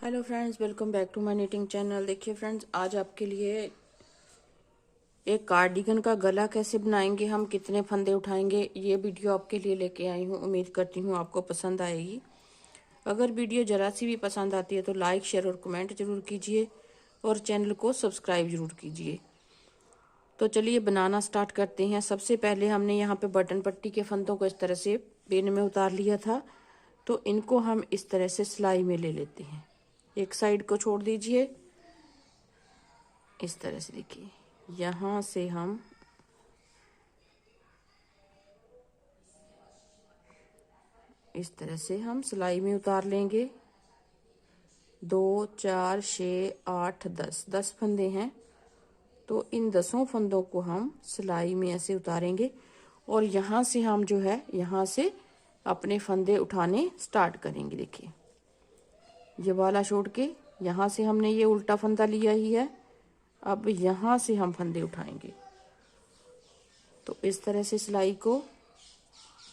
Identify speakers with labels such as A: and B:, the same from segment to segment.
A: Hello friends, welcome back to my knitting channel. देखिए friends, आज आपके लिए एक कार्डिगन का गला कैसे बनाएंगे, हम कितने फंदे उठाएंगे, ये वीडियो आपके लिए लेके आई हूँ। उम्मीद करती हूँ आपको पसंद आएगी। अगर वीडियो ज़रा सी भी पसंद आती है तो लाइक, शेयर और कमेंट ज़रूर कीजिए और चैनल को सब्सक्राइब ज़रूर कीजिए। तो चलिए बनाना स्टार्ट करते हैं। सबसे पहले हमने यहाँ पे बटन पट्टी के फंदों को इस तरह से पेन में उतार लिया था, तो इनको हम इस तरह से सिलाई में ले लेते हैं। एक साइड को छोड़ दीजिए, इस तरह से। देखिए यहाँ से हम इस तरह से हम सिलाई में उतार लेंगे। 2 4 6 8 10 फंदे हैं, तो इन 10 फंदों को हम सिलाई में ऐसे उतारेंगे और यहाँ से हम जो है यहाँ से अपने फंदे उठाने स्टार्ट करेंगे। देखिए ये वाला छोड़ के यहाँ से हमने ये उल्टा फंदा लिया ही है। अब यहाँ से हम फंदे उठाएंगे, तो इस तरह से सिलाई को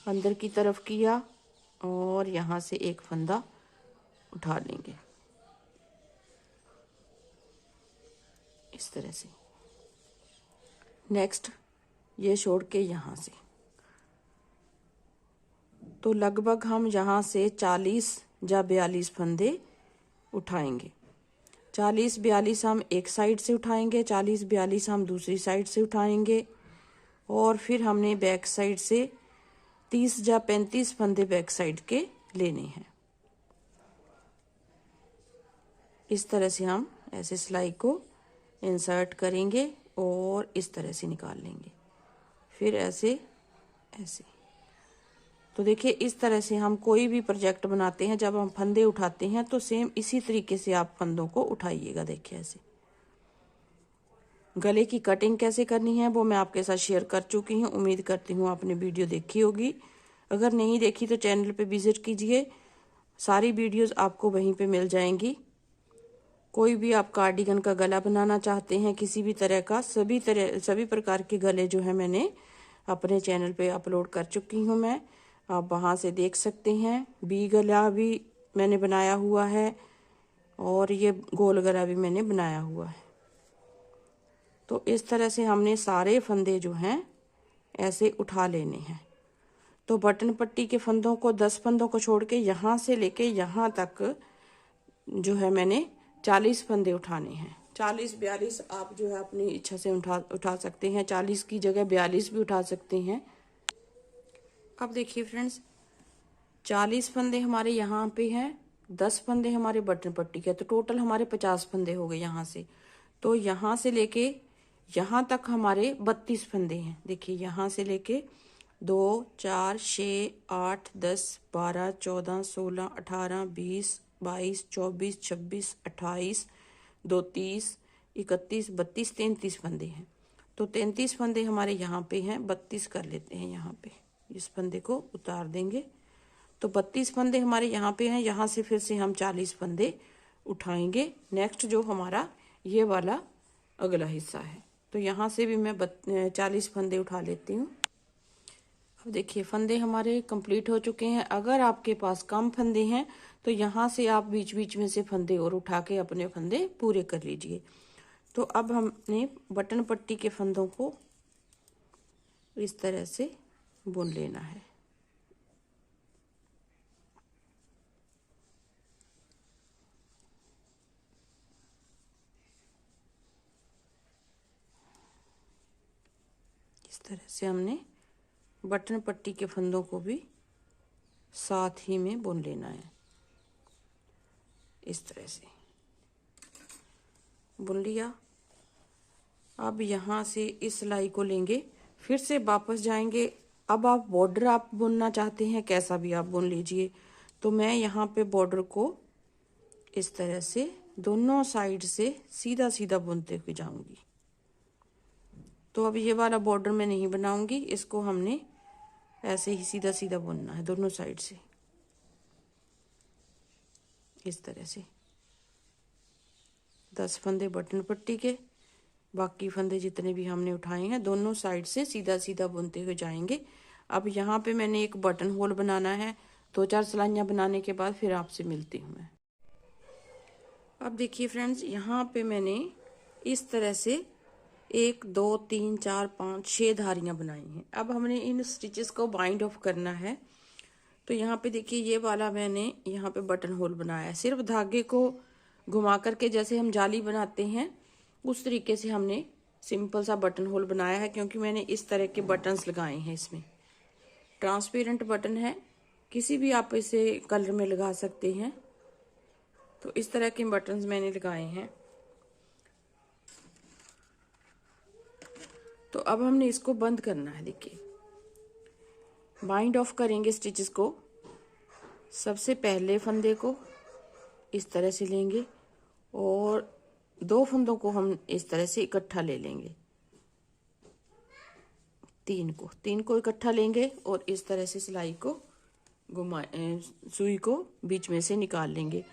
A: अंदर की तरफ किया और यहाँ से एक फंदा उठा लेंगे इस तरह से। नेक्स्ट ये छोड़ के यहाँ से, तो लगभग हम यहाँ से 40 या 42 फंदे उठाएंगे। 40-42 हम एक साइड से उठाएंगे, 40-42 हम दूसरी साइड से उठाएंगे और फिर हमने बैक साइड से 30 या 35 फंदे बैक साइड के लेने हैं। इस तरह से हम ऐसे सिलाई को इंसर्ट करेंगे और इस तरह से निकाल लेंगे, फिर ऐसे ऐसे। तो देखिए इस तरह से हम कोई भी प्रोजेक्ट बनाते हैं, जब हम फंदे उठाते हैं तो सेम इसी तरीके से आप फंदों को उठाइएगा। देखिए ऐसे। गले की कटिंग कैसे करनी है वो मैं आपके साथ शेयर कर चुकी हूँ। उम्मीद करती हूँ आपने वीडियो देखी होगी। अगर नहीं देखी तो चैनल पे विजिट कीजिए, सारी वीडियोस आपको वहीं पे मिल जाएंगी। कोई भी आप कार्डिगन का गला बनाना चाहते हैं, किसी भी तरह का, सभी प्रकार के गले जो है मैंने अपने चैनल पे अपलोड कर चुकी हूँ मैं। आप वहाँ से देख सकते हैं। वी गला भी मैंने बनाया हुआ है और ये गोल गला भी मैंने बनाया हुआ है। तो इस तरह से हमने सारे फंदे जो हैं ऐसे उठा लेने हैं। तो बटन पट्टी के फंदों को 10 फंदों को छोड़ के यहाँ से लेके यहाँ तक जो है मैंने 40 फंदे उठाने हैं। 40-42 आप जो है अपनी इच्छा से उठा सकते हैं। 40 की जगह 42 भी उठा सकते हैं। अब देखिए फ्रेंड्स, 40 फंदे हमारे यहाँ पे हैं, 10 फंदे हमारे बटन पट्टी के, तो टोटल हमारे 50 फंदे हो गए यहाँ से। तो यहाँ से लेके यहाँ तक हमारे 32 फंदे हैं। देखिए यहाँ से लेके 2 4 6 8 10 12 14 16 18 20 22 24 26 28 2 30 31 32 33 फंदे हैं। तो 33 फंदे हमारे यहाँ पे हैं। 32 कर लेते हैं, यहाँ पे इस फंदे को उतार देंगे। तो 32 फंदे हमारे यहाँ पे हैं। यहाँ से फिर से हम 40 फंदे उठाएंगे। नेक्स्ट जो हमारा ये वाला अगला हिस्सा है, तो यहाँ से भी मैं 40 फंदे उठा लेती हूँ। अब देखिए फंदे हमारे कंप्लीट हो चुके हैं। अगर आपके पास कम फंदे हैं तो यहाँ से आप बीच बीच में से फंदे और उठा के अपने फंदे पूरे कर लीजिए। तो अब हमने बटन पट्टी के फंदों को इस तरह से बुन लेना है। इस तरह से हमने बटन पट्टी के फंदों को भी साथ ही में बुन लेना है। इस तरह से बुन लिया। अब यहाँ से इस सिलाई को लेंगे, फिर से वापस जाएंगे। अब आप बॉर्डर आप बुनना चाहते हैं, कैसा भी आप बुन लीजिए। तो मैं यहाँ पे बॉर्डर को इस तरह से दोनों साइड से सीधा सीधा बुनते हुए जाऊंगी। तो अब ये वाला बॉर्डर मैं नहीं बनाऊंगी, इसको हमने ऐसे ही सीधा सीधा बुनना है दोनों साइड से। इस तरह से 10 फंदे बटन पट्टी के, बाकी फंदे जितने भी हमने उठाए हैं दोनों साइड से सीधा सीधा बुनते हुए जाएंगे। अब यहाँ पे मैंने एक बटन होल बनाना है। 2-4 सिलाइयाँ बनाने के बाद फिर आपसे मिलती हूँ मैं। अब देखिए फ्रेंड्स, यहाँ पे मैंने इस तरह से 1 2 3 4 5 6 धारियां बनाई हैं। अब हमने इन स्टिचेस को बाइंड ऑफ करना है। तो यहाँ पे देखिए, ये वाला मैंने यहाँ पे बटन होल बनाया है। सिर्फ धागे को घुमा करके जैसे हम जाली बनाते हैं उस तरीके से हमने सिंपल सा बटन होल बनाया है, क्योंकि मैंने इस तरह के बटन्स लगाए हैं। इसमें ट्रांसपेरेंट बटन है, किसी भी आप इसे कलर में लगा सकते हैं। तो इस तरह के बटन्स मैंने लगाए हैं। तो अब हमने इसको बंद करना है। देखिए, बाइंड ऑफ करेंगे स्टिचेस को। सबसे पहले फंदे को इस तरह से लेंगे और 2 फंदों को हम इस तरह से इकट्ठा ले लेंगे। 3 को इकट्ठा लेंगे और इस तरह से सिलाई को सुई को बीच में से निकाल लेंगे।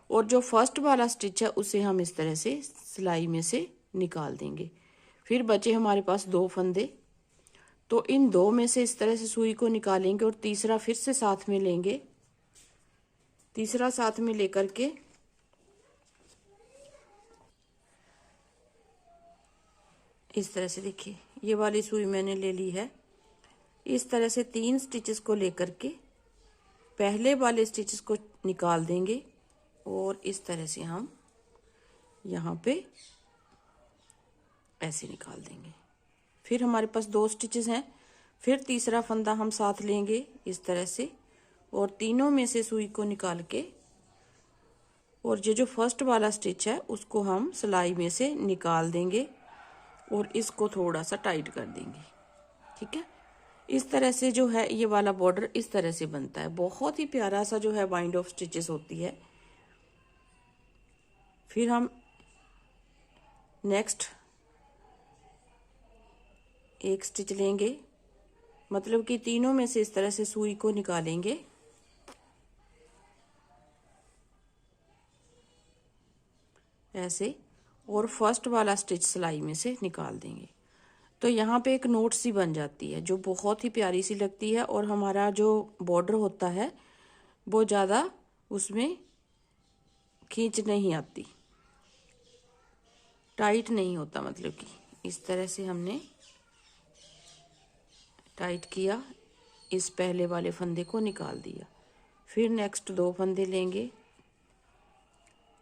A: और जो फर्स्ट वाला स्टिच है उसे हम इस तरह से सिलाई में से निकाल देंगे। फिर बचे हमारे पास 2 फंदे। तो इन 2 में से इस तरह से सुई को निकालेंगे और तीसरा फिर से साथ में लेंगे। तीसरा साथ में लेकर के इस तरह से, देखिए ये वाली सुई मैंने ले ली है। इस तरह से 3 स्टिचेस को लेकर के पहले वाले स्टिचेस को निकाल देंगे और इस तरह से हम यहाँ पे ऐसे निकाल देंगे। फिर हमारे पास 2 स्टिचेस हैं। फिर तीसरा फंदा हम साथ लेंगे इस तरह से और तीनों में से सुई को निकाल के, और ये जो फर्स्ट वाला स्टिच है उसको हम सिलाई में से निकाल देंगे और इसको थोड़ा सा टाइट कर देंगे। ठीक है, इस तरह से जो है ये वाला बॉर्डर इस तरह से बनता है। बहुत ही प्यारा सा जो है बाइंड ऑफ स्टिचेस होती है। फिर हम नेक्स्ट एक स्टिच लेंगे, मतलब कि तीनों में से इस तरह से सुई को निकालेंगे। ऐसे, और फर्स्ट वाला स्टिच सिलाई में से निकाल देंगे। तो यहाँ पे एक नोट सी बन जाती है जो बहुत ही प्यारी सी लगती है, और हमारा जो बॉर्डर होता है वो ज़्यादा उसमें खींच नहीं आती, टाइट नहीं होता। मतलब कि इस तरह से हमने टाइट किया, इस पहले वाले फंदे को निकाल दिया। फिर नेक्स्ट 2 फंदे लेंगे।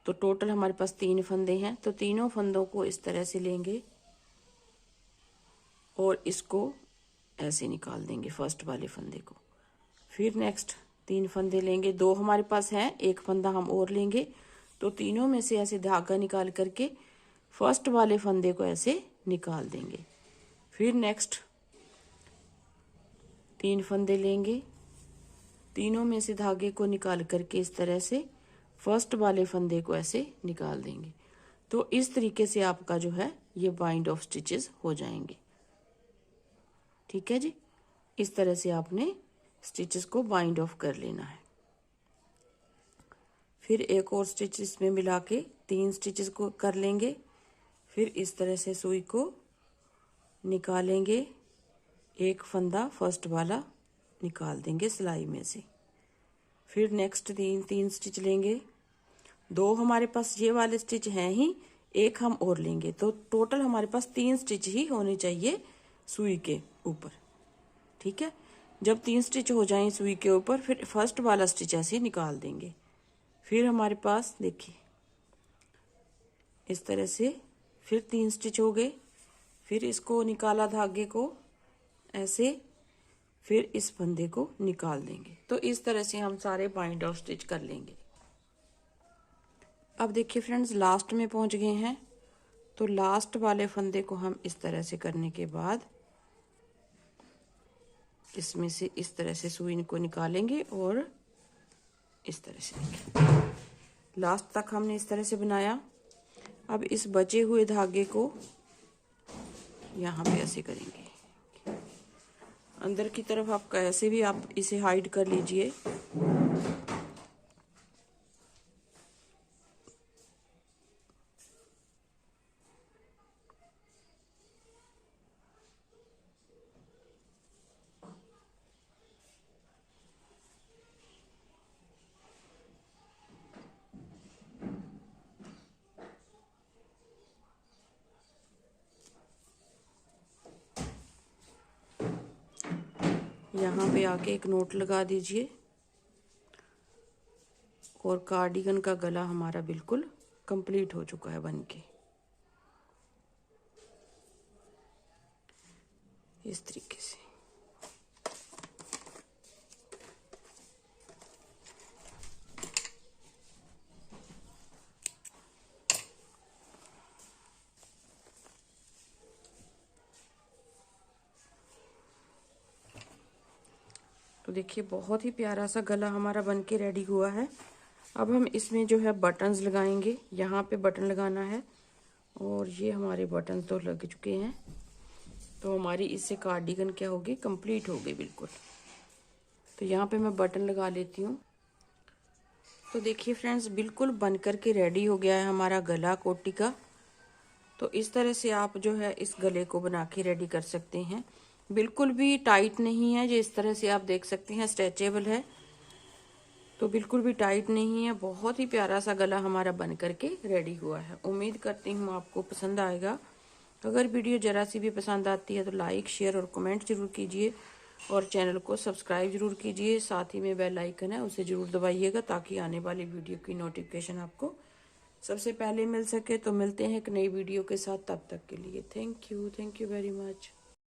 A: तो टोटल हमारे पास 3 फंदे हैं। तो तीनों फंदों को इस तरह से लेंगे और इसको ऐसे निकाल देंगे फर्स्ट वाले फंदे को। फिर नेक्स्ट 3 फंदे लेंगे। 2 हमारे पास हैं, 1 फंदा हम और लेंगे। तो तीनों में से ऐसे धागा निकाल करके फर्स्ट वाले फंदे को ऐसे निकाल देंगे। फिर नेक्स्ट 3 फंदे लेंगे। तीनों में से धागे को निकाल करके इस तरह से फर्स्ट वाले फंदे को ऐसे निकाल देंगे। तो इस तरीके से आपका जो है ये बाइंड ऑफ स्टिचेस हो जाएंगे। ठीक है जी, इस तरह से आपने स्टिचेस को बाइंड ऑफ कर लेना है। फिर एक और स्टिच इसमें मिला के 3 स्टिचेस को कर लेंगे। फिर इस तरह से सुई को निकालेंगे, एक फंदा फर्स्ट वाला निकाल देंगे सिलाई में से। फिर नेक्स्ट 3 स्टिच लेंगे। 2 हमारे पास ये वाले स्टिच हैं ही, 1 हम और लेंगे। तो टोटल हमारे पास 3 स्टिच ही होने चाहिए सुई के ऊपर। ठीक है, जब 3 स्टिच हो जाएं सुई के ऊपर, फिर फर्स्ट वाला स्टिच ऐसे निकाल देंगे। फिर हमारे पास देखिए इस तरह से फिर 3 स्टिच हो गए। फिर इसको निकाला धागे को ऐसे, फिर इस फंदे को निकाल देंगे। तो इस तरह से हम सारे बाइंड ऑफ स्टिच कर लेंगे। अब देखिए फ्रेंड्स, लास्ट में पहुंच गए हैं। तो लास्ट वाले फंदे को हम इस तरह से करने के बाद इसमें से इस तरह से सुई को निकालेंगे और इस तरह से देखिए लास्ट तक हमने इस तरह से बनाया। अब इस बचे हुए धागे को यहाँ पे ऐसे करेंगे। अंदर की तरफ आप कैसे भी आप इसे हाइड कर लीजिए। यहाँ पे आके एक नोट लगा दीजिए और कार्डिगन का गला हमारा बिल्कुल कंप्लीट हो चुका है बनके। इस तरीके से तो देखिए बहुत ही प्यारा सा गला हमारा बनके रेडी हुआ है। अब हम इसमें जो है बटन्स लगाएंगे। यहाँ पे बटन लगाना है और ये हमारे बटन तो लग चुके हैं। तो हमारी इससे कार्डिगन क्या होगी, कंप्लीट हो गई बिल्कुल। तो यहाँ पे मैं बटन लगा लेती हूँ। तो देखिए फ्रेंड्स बिल्कुल बन कर के रेडी हो गया है हमारा गला कोटी का। तो इस तरह से आप जो है इस गले को बना के रेडी कर सकते हैं। बिल्कुल भी टाइट नहीं है, जो इस तरह से आप देख सकते हैं स्ट्रेचेबल है, तो बिल्कुल भी टाइट नहीं है। बहुत ही प्यारा सा गला हमारा बन करके रेडी हुआ है। उम्मीद करती हूँ आपको पसंद आएगा। अगर वीडियो जरा सी भी पसंद आती है तो लाइक शेयर और कमेंट जरूर कीजिए और चैनल को सब्सक्राइब जरूर कीजिए। साथ ही में बेल आइकन है उसे जरूर दबाइएगा ताकि आने वाली वीडियो की नोटिफिकेशन आपको सबसे पहले मिल सके। तो मिलते हैं एक नई वीडियो के साथ, तब तक के लिए थैंक यू वेरी मच।